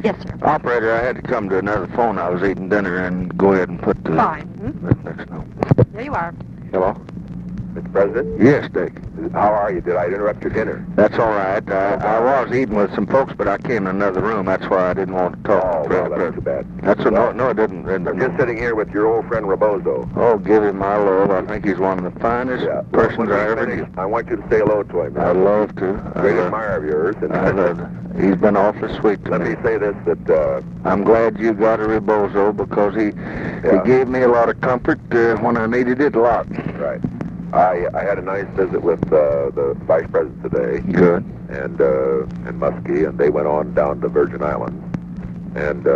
Yes, sir. Operator, I had to come to another phone. I was eating dinner, and go ahead and put the... Fine. Next note. There you are. Hello? Mr. President? Yes, Dick. How are you? Did I interrupt your dinner? That's all right. I was eating with some folks, but I came to another room. That's why I didn't want to talk. Oh, well, that's too bad. That's no, it didn't. I'm just sitting here with your old friend Rebozo. Oh, give him my love. I think he's one of the finest persons I ever knew. I want you to say hello to him. I'd love to. Great admirer of yours. And he's been awfully sweet to me. Let me say this, that... I'm glad you got a Rebozo, because he gave me a lot of comfort when I needed it a lot. Right. I had a nice visit with the Vice President today. Good. And Muskie, and they went on down to Virgin Islands. And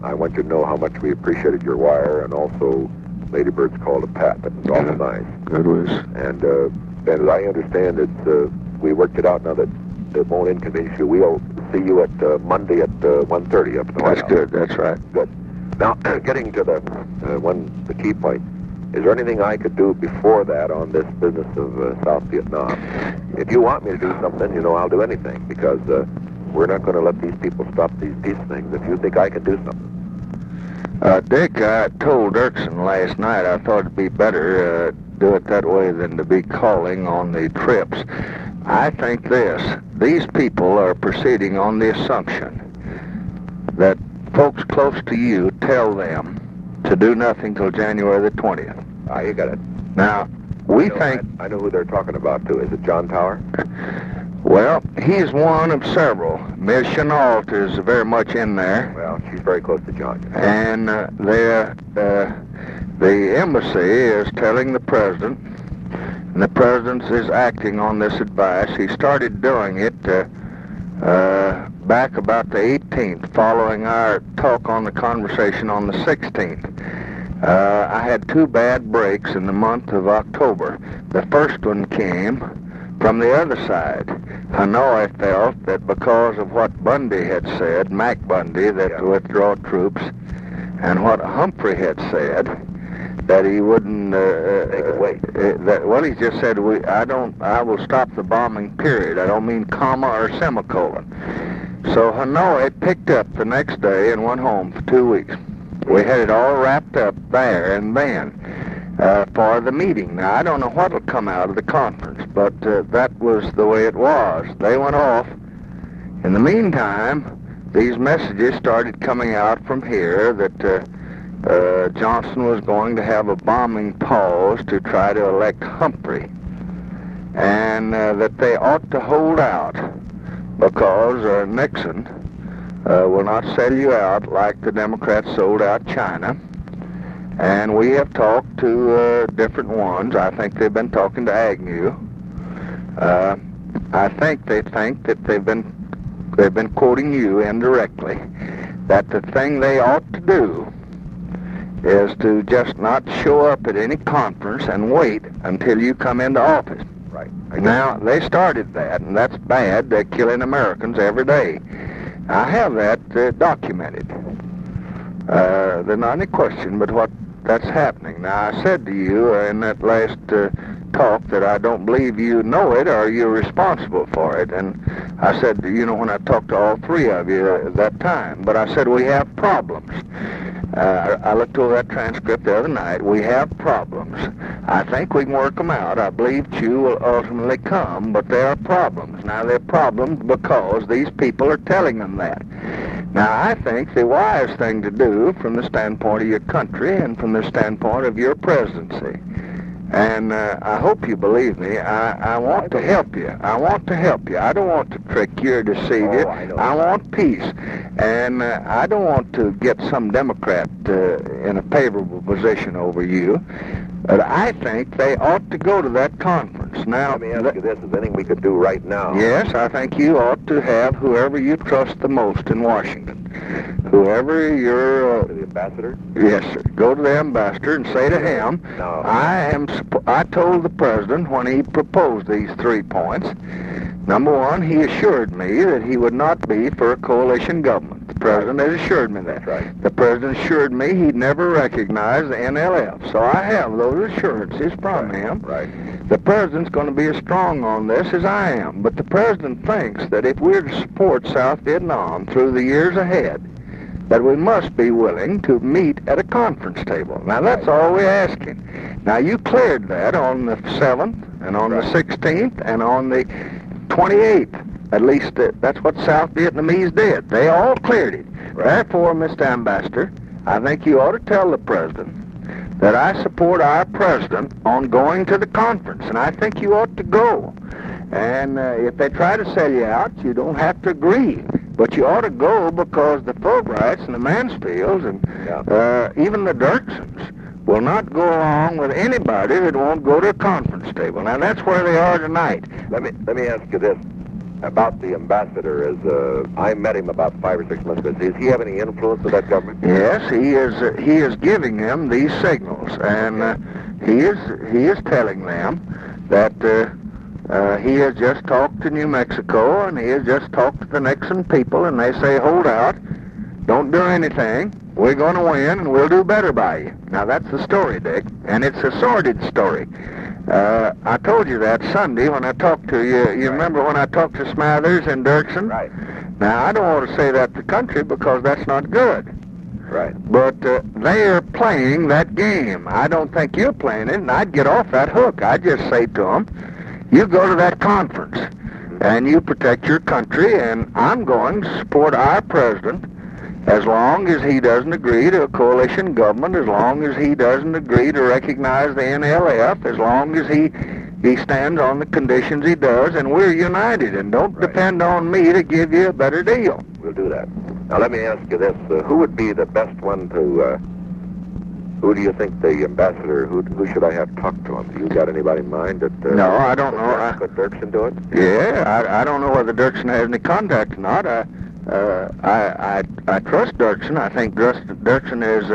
I want you to know how much we appreciated your wire, and also Lady Bird's call to Pat. That was awful nice. Good wish. And as I understand it, we worked it out now that it won't inconvenience you. We'll see you at Monday at 1:30 up at the White House. That's good. That's right. Good. Now, getting to the key point. Is there anything I could do before that on this business of South Vietnam? If you want me to do something, I'll do anything, because we're not going to let these people stop these peace things. If you think I can do something. Dick, I told Dirksen last night I thought it'd be better do it that way than to be calling on the trips. I think these people are proceeding on the assumption that folks close to you tell them to do nothing till January the 20th. Ah, you got it. Now, we think... I know who they're talking about, too. Is it John Tower? Well, he's one of several. Ms. Chenault is very much in there. Well, she's very close to John. And the embassy is telling the president, and the president is acting on this advice. He started doing it back about the 18th, following our talk on the conversation on the 16th. I had 2 bad breaks in the month of October. The first one came from the other side. Hanoi felt that because of what Bundy had said, Mac Bundy, that to withdraw troops, and what Humphrey had said, that he wouldn't wait. He just said I will stop the bombing, period. I don't mean comma or semicolon. So Hanoi picked up the next day and went home for 2 weeks. We had it all wrapped up there and then for the meeting. Now, I don't know what will come out of the conference, but that was the way it was. They went off. In the meantime, these messages started coming out from here that Johnson was going to have a bombing pause to try to elect Humphrey, and that they ought to hold out because Nixon will not sell you out like the Democrats sold out China. And we have talked to different ones. I think they've been talking to Agnew. I think they think that they've been quoting you indirectly, that the thing they ought to do is to just not show up at any conference and wait until you come into office. Right. Now, they started that, and that's bad. They're killing Americans every day. I have that documented. There's not any question but what that's happening. Now, I said to you in that last talk that I don't believe you know it or you're responsible for it. And I said, when I talked to all 3 of you at that time, but I said we have problems. I looked over that transcript the other night. We have problems. I think we can work them out. I believe Chew will ultimately come, but there are problems. Now, there are problems because these people are telling them that. Now, I think the wise thing to do from the standpoint of your country and from the standpoint of your presidency, and I hope you believe me, I want to help you. I want to help you. I don't want to trick you or deceive you. I want peace. And I don't want to get some Democrat in a favorable position over you. But I think they ought to go to that conference. Now, let me ask you this. Is there anything we could do right now? Yes, I think you ought to have whoever you trust the most in Washington. Whoever you're... the ambassador? Yes, sir. Go to the ambassador and say to him, no. I told the president when he proposed these 3 points, number one, he assured me that he would not be for a coalition government. The president has assured me that. That's right. The president assured me he'd never recognize the NLF. So I have those assurances from him. Right. The president's going to be as strong on this as I am. But the president thinks that if we're to support South Vietnam through the years ahead, but we must be willing to meet at a conference table. Now, that's all we're asking. Now, you cleared that on the 7th, and on the 16th, and on the 28th. At least that's what South Vietnamese did. They all cleared it. Therefore, Mr. Ambassador, I think you ought to tell the President that I support our President on going to the conference, and I think you ought to go. And if they try to sell you out, you don't have to agree. But you ought to go because the Fulbrights and the Mansfields and even the Dirksons will not go along with anybody that won't go to a conference table. Now, that's where they are tonight. Let me ask you this about the ambassador. I met him about 5 or 6 months ago. Does he have any influence with that government? Yes, he is giving them these signals, and he is telling them that he has just talked to New Mexico, and he has just talked to the Nixon people, and they say, hold out, don't do anything, we're going to win, and we'll do better by you. Now, that's the story, Dick, and it's a sordid story. I told you that Sunday when I talked to you. You remember when I talked to Smathers and Dirksen? Right. Now, I don't want to say that to the country because that's not good. Right. But they are playing that game. I don't think you're playing it, and I'd get off that hook. I'd just say to them, you go to that conference, and you protect your country, and I'm going to support our President as long as he doesn't agree to a coalition government, as long as he doesn't agree to recognize the NLF, as long as he stands on the conditions he does, and we're united, and don't depend on me to give you a better deal. We'll do that. Now, let me ask you this. Who would be the best one to, who do you think the ambassador, who should I have talked to him? You got anybody in mind that... No, I don't know. Could Dirksen do it? Yeah, I don't know whether Dirksen has any contact or not. I trust Dirksen. I think Dirksen is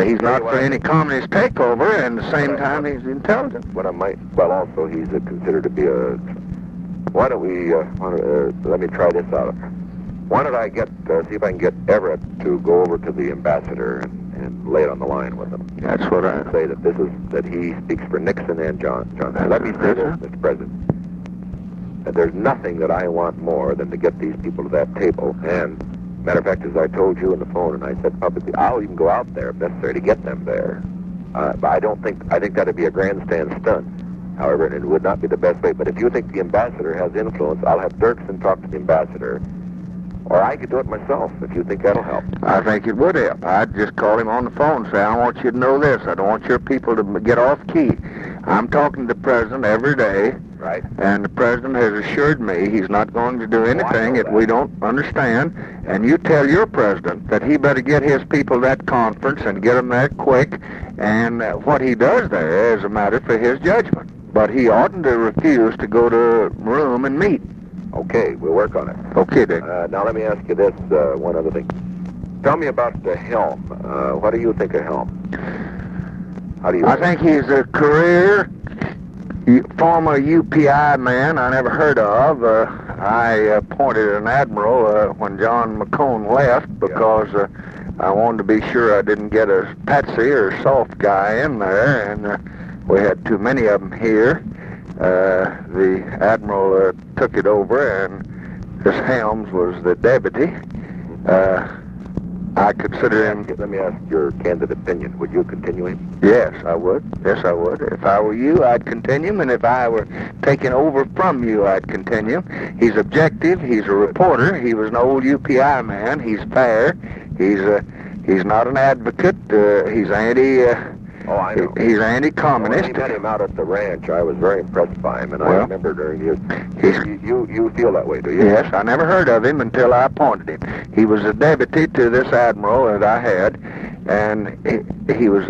he's not for any communist takeover, and at the same time he's intelligent. Also he's considered to be a. Why don't we? Let me try this out. Why don't I see if I can get Everett to go over to the ambassador and lay it on the line with him. That's what I say that he speaks for Nixon and Johnson. Let me say this, Mr. President. There's nothing that I want more than to get these people to that table. And, matter of fact, as I told you on the phone, and I said publicly, I'll even go out there if necessary to get them there. But I think that'd be a grandstand stunt. However, it would not be the best way. But if you think the ambassador has influence, I'll have Dirksen talk to the ambassador. Or I could do it myself, if you think that'll help. I think it would help. I'd just call him on the phone and say, I want you to know this. I don't want your people to get off key. I'm talking to the President every day. Right. And the President has assured me he's not going to do anything that we don't understand. And you tell your President that he better get his people to that conference and get them there quick. And what he does there is a matter for his judgment. But he oughtn't to refuse to go to a room and meet. Okay, we'll work on it. Okay, Dick. Now let me ask you this, one other thing. Tell me about Helm. What do you think of Helm? I think he's a career former UPI man I never heard of. I appointed an admiral when John McCone left because I wanted to be sure I didn't get a patsy or soft guy in there, and we had too many of them here. The admiral took it over, and this Helms was the deputy. I consider him... Let me ask your candid opinion. Would you continue him? Yes, I would. Yes, I would. If I were you, I'd continue him, and if I were taking over from you, I'd continue him. He's objective. He's a reporter. He was an old UPI man. He's fair. He's not an advocate. He's anti... I know. He's anti-communist. When I met him out at the ranch, I was very impressed by him, and I remember during his... You feel that way, do you? Yes, I never heard of him until I appointed him. He was a deputy to this admiral that I had, and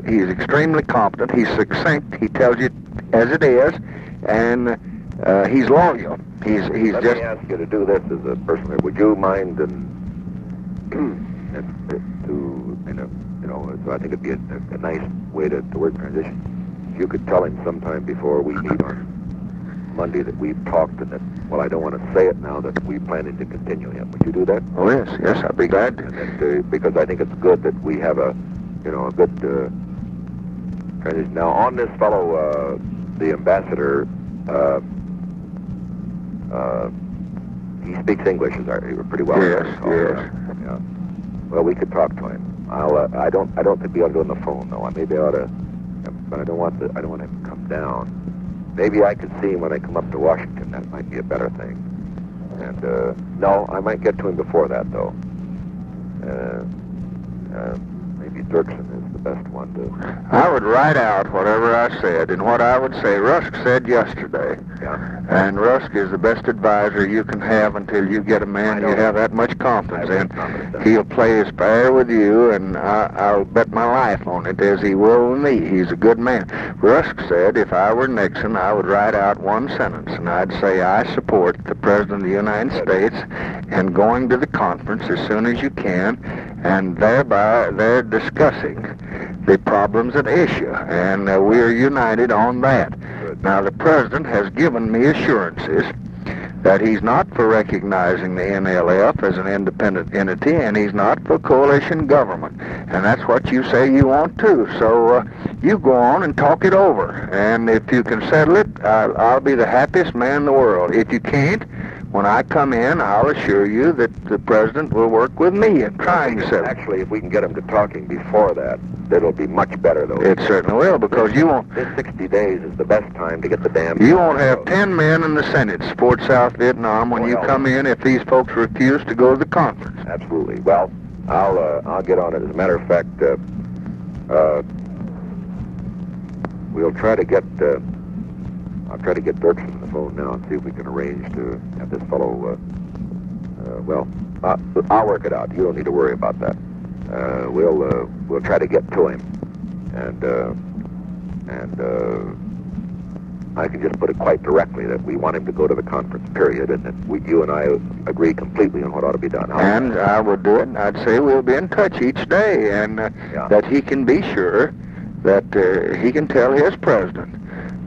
he's extremely competent. He's succinct. He tells you as it is, and he's loyal. Let me ask you to do this as a person. Would you mind so I think it'd be a nice way to work transition. If you could tell him sometime before we meet on Monday that we've talked and that, well, I don't want to say it now, that we planning to continue him. Would you do that? Oh, yes, I'd be glad to. And that, because I think it's good that we have a good transition. Now, on this fellow, the ambassador, he speaks English pretty well. Yes. Well, we could talk to him. I don't think we ought to do it on the phone, though. Maybe I ought to, but I don't want him to come down. Maybe I could see him when I come up to Washington. That might be a better thing. And, no, I might get to him before that, though. Maybe Dirksen is the best one to... I would write out whatever I said, and what I would say Rusk said yesterday. Yeah. And Rusk is the best advisor you can have until you get a man you have that much confidence in. He'll play his fair with you, and I'll bet my life on it, as he will with me. He's a good man. Rusk said if I were Nixon, I would write out one sentence, and I'd say I support the President of the United States and going to the conference as soon as you can, and thereby they're discussing the problems at issue, and we're united on that. Now, the President has given me assurances that he's not for recognizing the NLF as an independent entity, and he's not for coalition government. And that's what you say you want too. So you go on and talk it over. And if you can settle it, I'll be the happiest man in the world. If you can't, when I come in, I'll assure you that the President will work with me in trying to settle it. Actually, if we can get him to talking before that, it'll be much better, though. It certainly will, because you won't... This 60 days is the best time to get the damn... You won't have 10 men in the Senate support South Vietnam when you come in if these folks refuse to go to the conference. Absolutely. Well, I'll get on it. As a matter of fact, we'll try to get... I'll try to get Dirksen on the phone now and see if we can arrange to have this fellow, I'll work it out. You don't need to worry about that. We'll try to get to him. And I can just put it quite directly that we want him to go to the conference, period, and that you and I agree completely on what ought to be done. And I would do it, and I'd say we'll be in touch each day, and that he can be sure that he can tell his president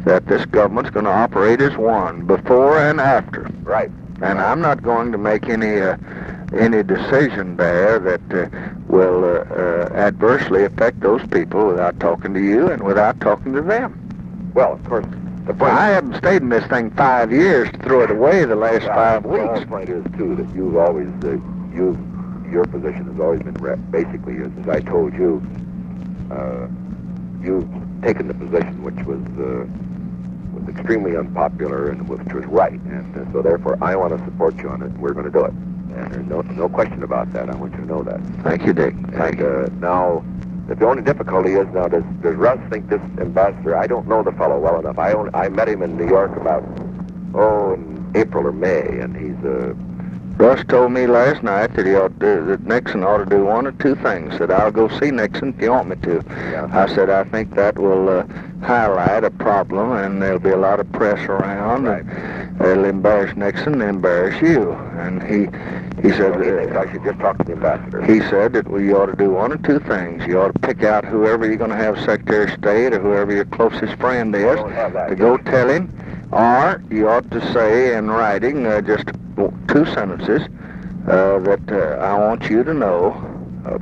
that this government's going to operate as one, before and after. Right. And I'm not going to make any decision there that will adversely affect those people without talking to you and without talking to them. Well, of course, the point... I haven't stayed in this thing 5 years to throw it away the last 5 weeks. The point is, too, that you've always, your position has always been basically, as I told you, you've taken the position which was extremely unpopular and which was right, and so therefore I want to support you on it. We're going to do it, and there's no question about that. I want you to know that. Thank you, Dick. Thank you. Now, the only difficulty is now, does Russ think this ambassador? I don't know the fellow well enough. I met him in New York about in April or May, and he's Russ told me last night that that Nixon ought to do one or two things. Said, I'll go see Nixon if you want me to. Yeah. I said, I think that will highlight a problem, and there'll be a lot of press around. Right. And it'll embarrass Nixon, embarrass you. And he said... he thinks I should just talk to the ambassador. He said that you ought to do one or two things. You ought to pick out whoever you're going to have Secretary of State or whoever your closest friend is to go tell him. Or you ought to say in writing just 2 sentences that I want you to know.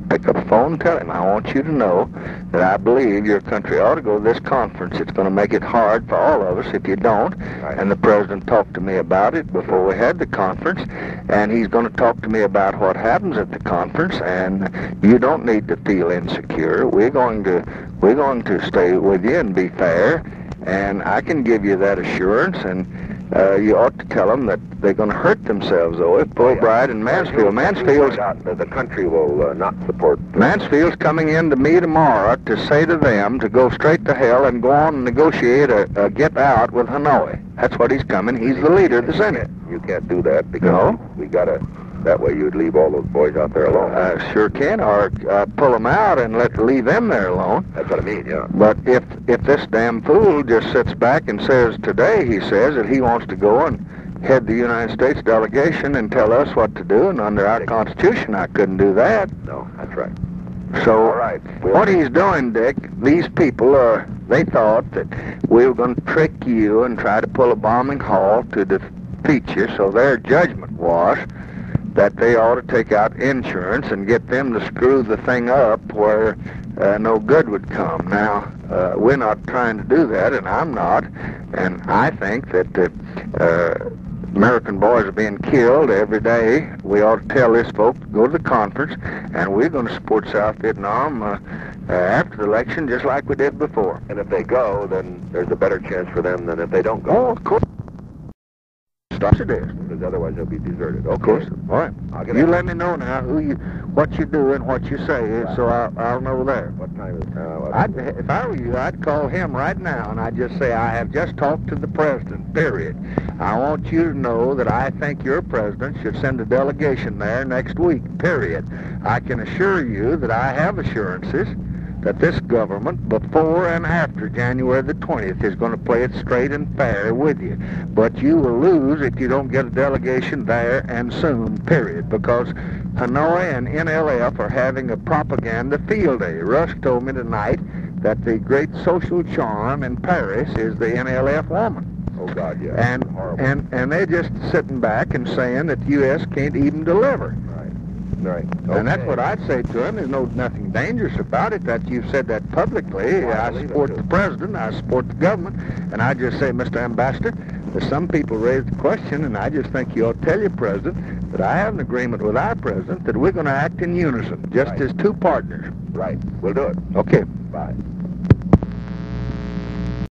Pick up the phone and tell him, I want you to know that I believe your country ought to go to this conference. It's going to make it hard for all of us if you don't. Right. And the President talked to me about it before we had the conference, and he's going to talk to me about what happens at the conference, and you don't need to feel insecure. We're going to stay with you and be fair, and I can give you that assurance, and you ought to tell them that they're going to hurt themselves, though, if Fulbright and Mansfield. The country will not support... Mansfield's coming in to me tomorrow to say to them to go straight to hell and go on and negotiate a get out with Hanoi. That's what he's coming. He's the leader of the Senate. You can't do that because we got to... That way you'd leave all those boys out there alone. I sure can, or pull them out and leave them there alone. That's what I mean, yeah. But if this damn fool just sits back and says today, he says that he wants to go and head the United States delegation and tell us what to do, and under our Constitution, I couldn't do that. No, that's right. So all right. What he's doing, Dick, these people, they thought that we were going to trick you and try to pull a bombing halt to defeat you, so their judgment was that they ought to take out insurance and get them to screw the thing up where no good would come. Now, we're not trying to do that, and I'm not, and I think that American boys are being killed every day. We ought to tell this folk to go to the conference, and we're going to support South Vietnam after the election just like we did before. And if they go, then there's a better chance for them than if they don't go. Oh, of course. It is. Because otherwise they'll be deserted. Okay. Of course. All right. You let me know now what you do and what you say, right, so I'll know there. What time is it? If I were you, I'd call him right now, and I'd just say, I have just talked to the president, period. I want you to know that I think your president should send a delegation there next week, period. I can assure you that I have assurances that this government, before and after January the 20th, is going to play it straight and fair with you. But you will lose if you don't get a delegation there and soon, period, because Hanoi and NLF are having a propaganda field day. Rusk told me tonight that the great social charm in Paris is the NLF woman. Oh, God, yeah. And they're just sitting back and saying that the U.S. can't even deliver. Right. Okay. And that's what I'd say to him. There's nothing dangerous about it. That you've said that publicly. I support the president. I support the government. And I just say, Mr. Ambassador, that some people raise the question, and I just think you ought to tell your president that I have an agreement with our president that we're going to act in unison, just as two partners. Right. We'll do it. Okay. Bye.